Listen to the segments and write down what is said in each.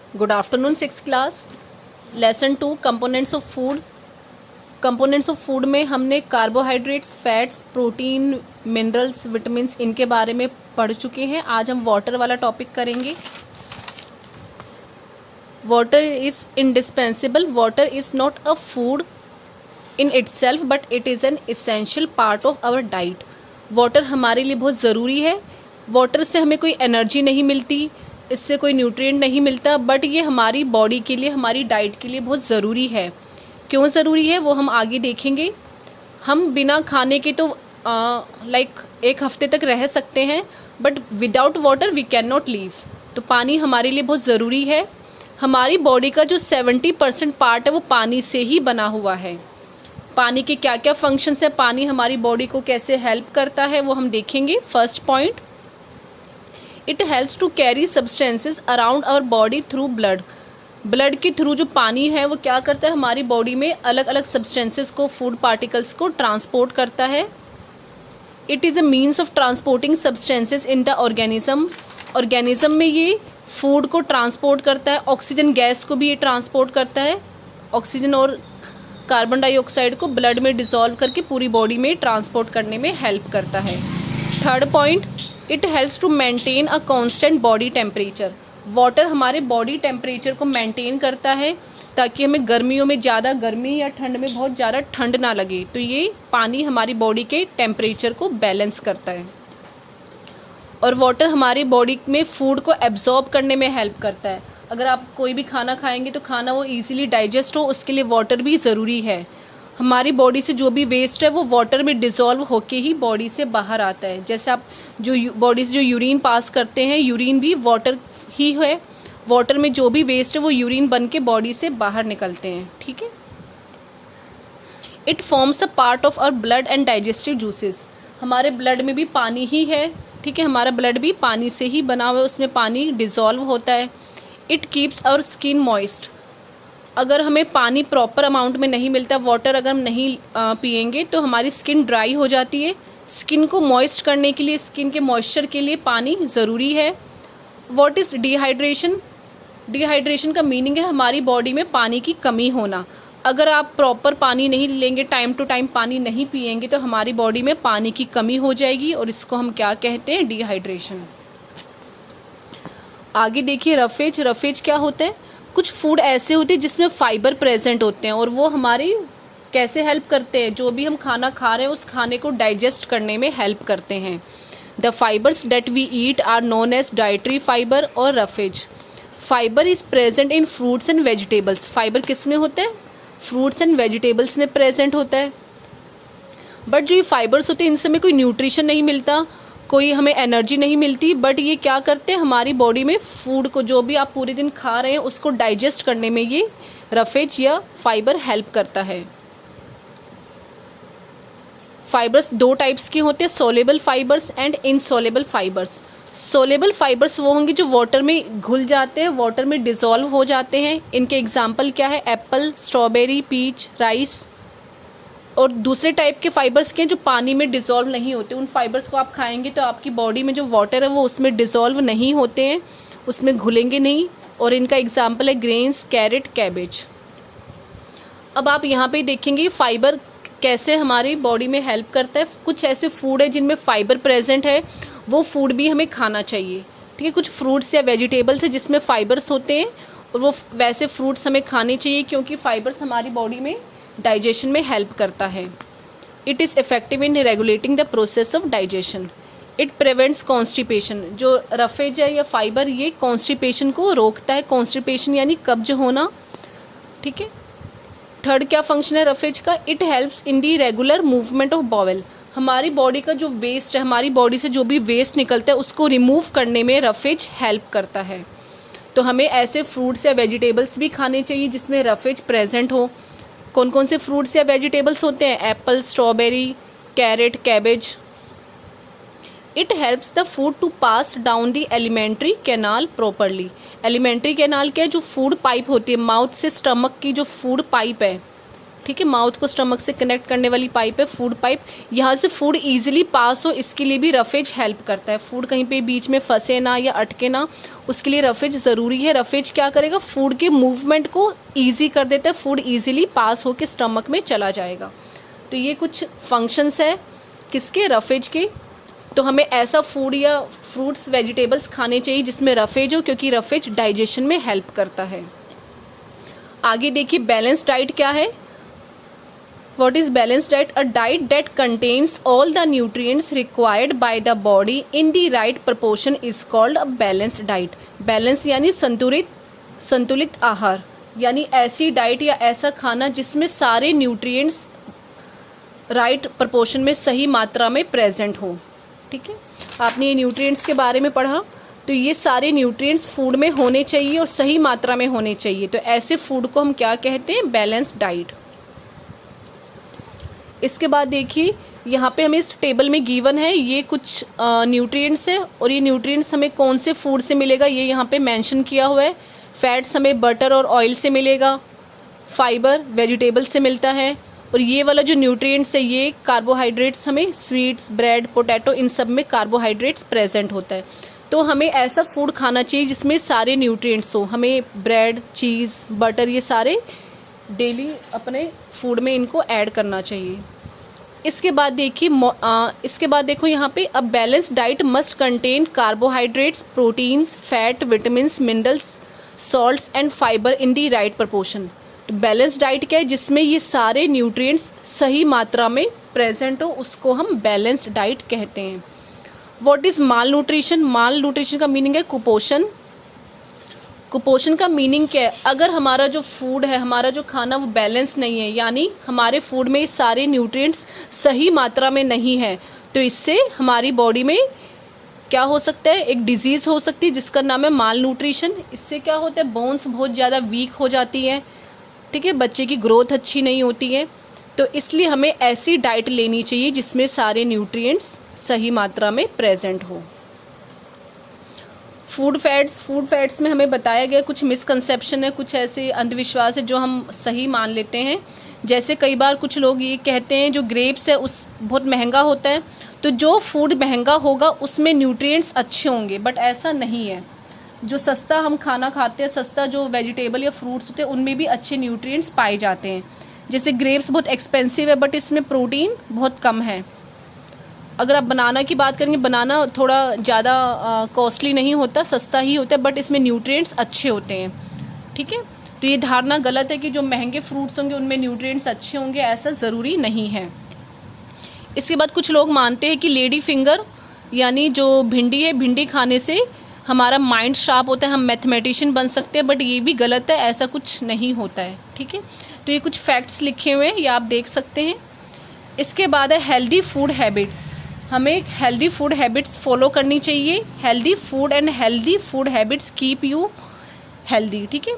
Good afternoon, 6th class. Lesson 2 Components of Food. Components of food में हमने carbohydrates, fats, protein, minerals, vitamins इनके बारे में पढ़ चुके हैं. आज हम वाटर वाला टॉपिक करेंगे. Water is indispensable. Water is not a food in itself but it is an essential part of our diet. Water हमारे लिए बहुत ज़रूरी है. वाटर से हमें कोई एनर्जी नहीं मिलती, इससे कोई न्यूट्रिएंट नहीं मिलता, बट ये हमारी बॉडी के लिए, हमारी डाइट के लिए बहुत ज़रूरी है. क्यों ज़रूरी है वो हम आगे देखेंगे. हम बिना खाने के तो एक हफ्ते तक रह सकते हैं, but without water we can not live. तो पानी हमारे लिए बहुत ज़रूरी है. हमारी बॉडी का जो 70% पार्ट है वो पानी से ही बना हुआ है. पानी के क्या क्या फंक्शंस है, पानी हमारी बॉडी को कैसे हेल्प करता है वो हम देखेंगे. First point, it helps to carry substances around our body through blood. Blood के थ्रू जो पानी है वो क्या करता है, हमारी बॉडी में अलग अलग सब्सटेंसेस को, फूड पार्टिकल्स को ट्रांसपोर्ट करता है. It is a means of transporting substances in the organism. Organism में ये फूड को ट्रांसपोर्ट करता है. ऑक्सीजन गैस को भी ये ट्रांसपोर्ट करता है. ऑक्सीजन और कार्बन डाइऑक्साइड को ब्लड में डिसॉल्व करके पूरी बॉडी में ट्रांसपोर्ट करने में हेल्प करता है. Third point, it helps to maintain a constant body temperature. Water हमारे बॉडी टेम्परेचर को मेंटेन करता है ताकि हमें गर्मियों में ज़्यादा गर्मी या ठंड में बहुत ज़्यादा ठंड ना लगे. तो ये पानी हमारी बॉडी के टेम्परेचर को बैलेंस करता है. और वाटर हमारी बॉडी में फूड को एब्जॉर्ब करने में हेल्प करता है. अगर आप कोई भी खाना खाएंगे तो खाना वो ईजिली डाइजेस्ट हो, उसके लिए वाटर भी ज़रूरी है. हमारी बॉडी से जो भी वेस्ट है वो वाटर में डिसॉल्व होके ही बॉडी से बाहर आता है. जैसे आप जो बॉडी से जो यूरिन पास करते हैं, यूरिन भी वाटर ही है. वाटर में जो भी वेस्ट है वो यूरिन बन के बॉडी से बाहर निकलते हैं. ठीक है. It forms a part of our blood and digestive juices. हमारे ब्लड में भी पानी ही है. ठीक है, हमारा ब्लड भी पानी से ही बना हुआ है, उसमें पानी डिसॉल्व होता है. It keeps our skin moist. अगर हमें पानी प्रॉपर अमाउंट में नहीं मिलता, वाटर अगर हम नहीं पिएंगे तो हमारी स्किन ड्राई हो जाती है. स्किन को मॉइस्ट करने के लिए, स्किन के मॉइस्चर के लिए पानी ज़रूरी है. What is dehydration? डिहाइड्रेशन का मीनिंग है हमारी बॉडी में पानी की कमी होना. अगर आप प्रॉपर पानी नहीं लेंगे, टाइम टू टाइम पानी नहीं पिएंगे तो हमारी बॉडी में पानी की कमी हो जाएगी और इसको हम क्या कहते हैं, डिहाइड्रेशन. आगे देखिए रफेज. रफेज क्या होता है? कुछ फूड ऐसे होते हैं जिसमें फाइबर प्रेजेंट होते हैं और वो हमारी कैसे हेल्प करते हैं, जो भी हम खाना खा रहे हैं उस खाने को डाइजेस्ट करने में हेल्प करते हैं. The fibres that we eat are known as dietary fibre और roughage. Fibre is present in fruits and vegetables. Fibre किस में होता है? फ्रूट्स एंड वेजिटेबल्स में प्रेजेंट होता है. बट जो ये फाइबर्स होते हैं इनसे हमें कोई न्यूट्रिशन नहीं मिलता, कोई हमें एनर्जी नहीं मिलती. बट ये क्या करते हैं, हमारी बॉडी में फूड को, जो भी आप पूरे दिन खा रहे हैं उसको डाइजेस्ट करने में ये रफेज या फाइबर हेल्प करता है. फाइबर्स दो टाइप्स के होते हैं, soluble fibres and insoluble fibres. Soluble fibres वो होंगे जो वाटर में घुल जाते हैं, वाटर में डिसॉल्व हो जाते हैं. इनके एग्जाम्पल क्या है? Apple, strawberry, peach, rice. और दूसरे टाइप के फाइबर्स के जो पानी में डिसॉल्व नहीं होते, उन फाइबर्स को आप खाएंगे तो आपकी बॉडी में जो वाटर है वो उसमें डिसॉल्व नहीं होते हैं, उसमें घुलेंगे नहीं. और इनका एग्जाम्पल है ग्रेन्स, कैरेट, कैबेज. अब आप यहाँ पे देखेंगे फाइबर कैसे हमारी बॉडी में हेल्प करता है. कुछ ऐसे फूड है जिनमें फाइबर प्रेजेंट है, वो फूड भी हमें खाना चाहिए. ठीक है, कुछ फ्रूट्स या वेजिटेबल्स है जिसमें फाइबर्स होते हैं और वो वैसे फ्रूट्स हमें खाने चाहिए क्योंकि फाइबर्स हमारी बॉडी में डाइजेशन में हेल्प करता है. It is effective in regulating the process of digestion. It prevents constipation. जो रफेज है या फाइबर ये कॉन्स्टिपेशन को रोकता है. कॉन्स्टिपेशन यानी कब्ज होना. ठीक है. थर्ड क्या फंक्शन है रफेज का? It helps in the regular movement of bowel. हमारी बॉडी का जो वेस्ट है, हमारी बॉडी से जो भी वेस्ट निकलता है उसको रिमूव करने में रफेज हेल्प करता है. तो हमें ऐसे फ्रूट्स या वेजिटेबल्स भी खाने चाहिए जिसमें रफेज प्रेजेंट हो. कौन कौन से फ्रूट्स या वेजिटेबल्स होते हैं? Apple, strawberry, carrot, cabbage. It helps the food to pass down the alimentary canal properly. Alimentary canal क्या है? जो फूड पाइप होती है, माउथ से स्टमक की जो फूड पाइप है, ठीक है, माउथ को स्टमक से कनेक्ट करने वाली पाइप है फूड पाइप। यहाँ से फूड इजीली पास हो, इसके लिए भी रफेज हेल्प करता है। फूड कहीं पे बीच में फंसे ना या अटके ना, उसके लिए रफेज ज़रूरी है। रफेज क्या करेगा, फूड के मूवमेंट को ईजी कर देता है, फूड ईजिली पास होकर स्टमक में चला जाएगा। तो ये कुछ फंक्शंस है किसके, रफेज के। तो हमें ऐसा फूड या फ्रूट्स वेजिटेबल्स खाने चाहिए जिसमें रफेज हो, क्योंकि रफेज डाइजेशन में हेल्प करता है। आगे देखिए बैलेंस डाइट क्या है। What is balanced diet? A diet that contains all the nutrients required by the body in the right proportion is called a balanced diet. Balance यानी संतुलित आहार, यानी ऐसी डाइट या ऐसा खाना जिसमें सारे न्यूट्रिएंट्स राइट प्रपोर्शन में सही मात्रा में प्रेजेंट हो। ठीक है, आपने ये न्यूट्रिएंट्स के बारे में पढ़ा, तो ये सारे न्यूट्रिएंट्स फूड में होने चाहिए और सही मात्रा में होने चाहिए। तो ऐसे फूड को हम क्या कहते हैं, बैलेंस्ड डाइट। इसके बाद देखिए यहाँ पे हमें इस टेबल में गिवन है ये कुछ न्यूट्रिएंट्स है, और ये न्यूट्रिएंट्स हमें कौन से फूड से मिलेगा ये यहाँ पे मेंशन किया हुआ है। फैट्स हमें बटर और ऑयल से मिलेगा, फाइबर वेजिटेबल से मिलता है, और ये वाला जो न्यूट्रिएंट्स है ये कार्बोहाइड्रेट्स हमें स्वीट्स, ब्रेड, पोटैटो, इन सब में कार्बोहाइड्रेट्स प्रेजेंट होता है। तो हमें ऐसा फूड खाना चाहिए जिसमें सारे न्यूट्रिएंट्स हो। हमें ब्रेड, चीज़, बटर ये सारे डेली अपने फूड में इनको ऐड करना चाहिए। इसके बाद देखो यहाँ पे a balance diet must contain carbohydrates, proteins, fat, vitamins, minerals, salts and fibre in the right proportion. Balance diet क्या है, जिसमें ये सारे न्यूट्रिएंट्स सही मात्रा में प्रेजेंट हो, उसको हम बैलेंस डाइट कहते हैं। What is mall nutrition? Mall nutrition का मीनिंग है कुपोषण। कुपोषण का मीनिंग क्या है, अगर हमारा जो फूड है, हमारा जो खाना वो बैलेंस नहीं है, यानी हमारे फूड में सारे न्यूट्रिएंट्स सही मात्रा में नहीं है, तो इससे हमारी बॉडी में क्या हो सकता है, एक डिजीज़ हो सकती है जिसका नाम है माल न्यूट्रिशन। इससे क्या होता है, बोन्स बहुत ज़्यादा वीक हो जाती है, ठीक है, बच्चे की ग्रोथ अच्छी नहीं होती है। तो इसलिए हमें ऐसी डाइट लेनी चाहिए जिसमें सारे न्यूट्रिएंट्स सही मात्रा में प्रेजेंट हो। फूड फैट्स में हमें बताया गया कुछ मिसकंसेप्शन है, कुछ ऐसे अंधविश्वास है जो हम सही मान लेते हैं। जैसे कई बार कुछ लोग ये कहते हैं जो ग्रेप्स है उस बहुत महंगा होता है, तो जो फूड महंगा होगा उसमें न्यूट्रिएंट्स अच्छे होंगे, बट ऐसा नहीं है। जो सस्ता हम खाना खाते हैं, सस्ता जो वेजिटेबल या फ्रूट्स होते हैं उनमें भी अच्छे न्यूट्रिएंट्स पाए जाते हैं। जैसे ग्रेप्स बहुत एक्सपेंसिव है बट इसमें प्रोटीन बहुत कम है। अगर आप बनाना की बात करेंगे, बनाना थोड़ा ज़्यादा कॉस्टली नहीं होता, सस्ता ही होता है, बट इसमें न्यूट्रिएंट्स अच्छे होते हैं। ठीक है, तो ये धारणा गलत है कि जो महंगे फ्रूट्स होंगे उनमें न्यूट्रिएंट्स अच्छे होंगे, ऐसा ज़रूरी नहीं है। इसके बाद कुछ लोग मानते हैं कि लेडी फिंगर यानी जो भिंडी है, भिंडी खाने से हमारा माइंड शार्प होता है, हम मैथमेटिशियन बन सकते हैं, बट ये भी गलत है, ऐसा कुछ नहीं होता है। ठीक है, तो ये कुछ फैक्ट्स लिखे हुए हैं, ये आप देख सकते हैं। इसके बाद है हेल्दी फूड हैबिट्स। हमें हेल्दी फूड हैबिट्स फॉलो करनी चाहिए। Healthy food habits keep you healthy. ठीक है,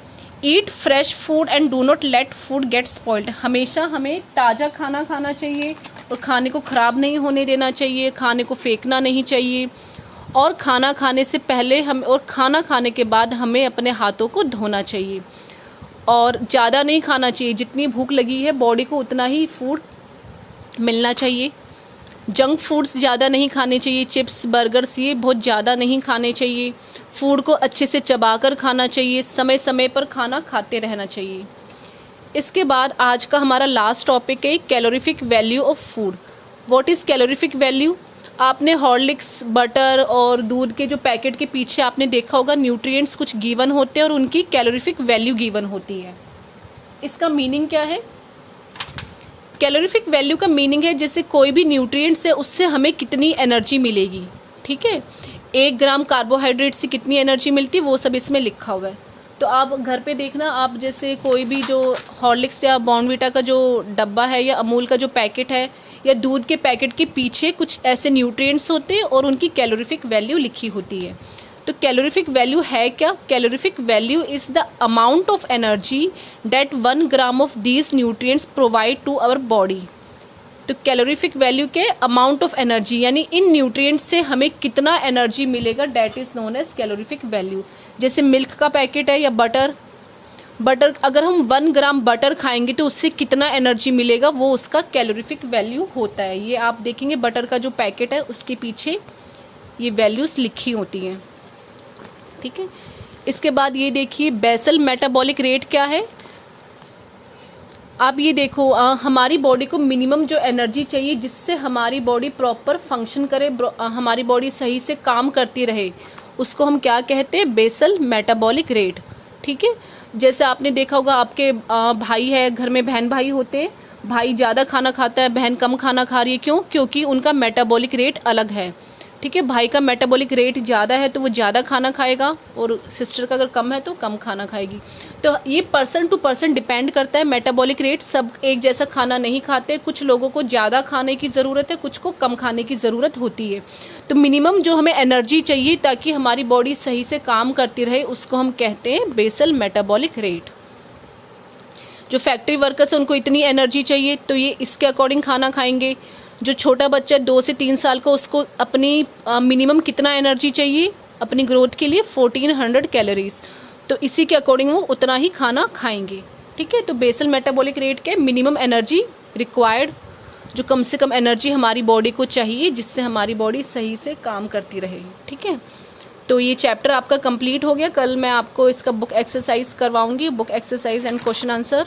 ईट fresh food and do not let food gate spoiled. हमेशा हमें ताज़ा खाना खाना चाहिए और खाने को ख़राब नहीं होने देना चाहिए, खाने को फेंकना नहीं चाहिए, और खाना खाने से पहले और खाना खाने के बाद हमें अपने हाथों को धोना चाहिए, और ज़्यादा नहीं खाना चाहिए। जितनी भूख लगी है बॉडी को उतना ही फूड मिलना चाहिए। जंक फूड्स ज़्यादा नहीं खाने चाहिए, चिप्स, बर्गर्स ये बहुत ज़्यादा नहीं खाने चाहिए। फूड को अच्छे से चबाकर खाना चाहिए, समय समय पर खाना खाते रहना चाहिए। इसके बाद आज का हमारा लास्ट टॉपिक है calorific value of food. What is calorific value? आपने हॉर्लिक्स, बटर और दूध के जो पैकेट के पीछे आपने देखा होगा न्यूट्रिएंट्स कुछ गिवन होते हैं और उनकी कैलोरीफिक वैल्यू गिवन होती है। इसका मीनिंग क्या है? कैलोरीफिक वैल्यू का मीनिंग है जैसे कोई भी न्यूट्रिएंट्स है उससे हमें कितनी एनर्जी मिलेगी। ठीक है, 1 ग्राम कार्बोहाइड्रेट से कितनी एनर्जी मिलती है वो सब इसमें लिखा हुआ है। तो आप घर पे देखना, आप जैसे कोई भी जो हॉर्लिक्स या बॉर्नविटा का जो डब्बा है या अमूल का जो पैकेट है या दूध के पैकेट के पीछे कुछ ऐसे न्यूट्रिएंट्स होते हैं और उनकी कैलोरीफिक वैल्यू लिखी होती है। तो कैलोरीफिक वैल्यू है क्या? Calorific value is the amount of energy that 1 gram of these nutrients provide to our body. तो कैलोरीफिक वैल्यू के अमाउंट ऑफ एनर्जी यानी इन न्यूट्रिएंट्स से हमें कितना एनर्जी मिलेगा, that is known as calorific value. जैसे मिल्क का पैकेट है या बटर, बटर, अगर हम 1 ग्राम बटर खाएंगे तो उससे कितना एनर्जी मिलेगा, वो उसका कैलोरीफिक वैल्यू होता है। ये आप देखेंगे बटर का जो पैकेट है उसके पीछे ये वैल्यूज लिखी होती हैं, ठीक है। इसके बाद ये देखिए बेसल मेटाबॉलिक रेट क्या है। आप ये देखो हमारी बॉडी को मिनिमम जो एनर्जी चाहिए जिससे हमारी बॉडी प्रॉपर फंक्शन करे, हमारी बॉडी सही से काम करती रहे, उसको हम क्या कहते हैं, बेसल मेटाबॉलिक रेट, ठीक है। जैसे आपने देखा होगा आपके भाई है घर में, बहन भाई होते हैं, भाई ज़्यादा खाना खाता है, बहन कम खाना खा रही है, क्यों, क्योंकि उनका मेटाबॉलिक रेट अलग है, ठीक है। भाई का मेटाबॉलिक रेट ज़्यादा है तो वो ज़्यादा खाना खाएगा, और सिस्टर का अगर कम है तो कम खाना खाएगी। तो ये पर्सन टू पर्सन डिपेंड करता है मेटाबॉलिक रेट, सब एक जैसा खाना नहीं खाते, कुछ लोगों को ज़्यादा खाने की ज़रूरत है, कुछ को कम खाने की ज़रूरत होती है। तो मिनिमम जो हमें एनर्जी चाहिए ताकि हमारी बॉडी सही से काम करती रहे, उसको हम कहते हैं बेसल मेटाबॉलिक रेट। जो फैक्ट्री वर्कर्स हैं उनको इतनी एनर्जी चाहिए तो ये इसके अकॉर्डिंग खाना खाएंगे। जो छोटा बच्चा 2 से 3 साल का, उसको अपनी मिनिमम कितना एनर्जी चाहिए अपनी ग्रोथ के लिए, 1400 कैलोरीज, तो इसी के अकॉर्डिंग वो उतना ही खाना खाएंगे, ठीक है। तो बेसल मेटाबॉलिक रेट के मिनिमम एनर्जी रिक्वायर्ड, जो कम से कम एनर्जी हमारी बॉडी को चाहिए जिससे हमारी बॉडी सही से काम करती रहे, ठीक है। तो ये चैप्टर आपका कंप्लीट हो गया। कल मैं आपको इसका बुक एक्सरसाइज करवाऊंगी, book exercise and question answer.